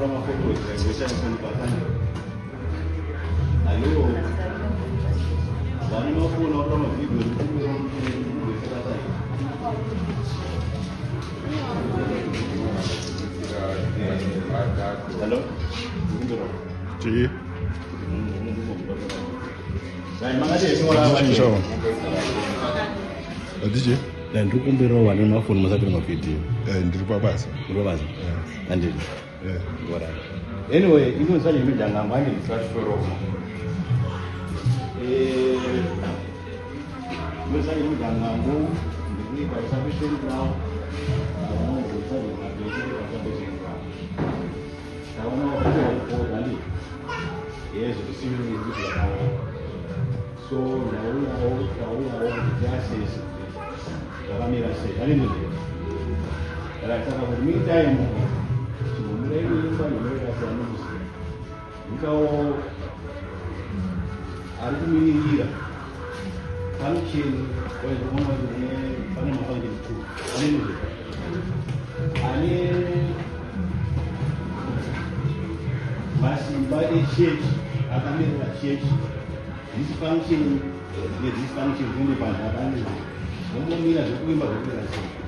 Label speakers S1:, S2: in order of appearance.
S1: Hello?
S2: Sì.
S1: Dai, magari sono la
S2: Ciao. Dici?
S1: Dan ndikumbira wane mafoni musati mafidhiyo.
S2: Ndiri pabasa.
S1: Ndobasa. Andini.
S2: What?
S1: Anyway, even such a bit and I'm going to search for Roma. You're saying you can go, the need by sufficient ground. I don't know if you're saying that they should have sufficient ground. I don't know if you're going to yes, the civil is like so now the gas is the Ramira said, I didn't know it. But I thought of me time. Então, a família, function, coisa como é, para uma família tudo, ali, mas vai encher, a família encher, this function, vem de para a família, vamos mirar o que vai acontecer.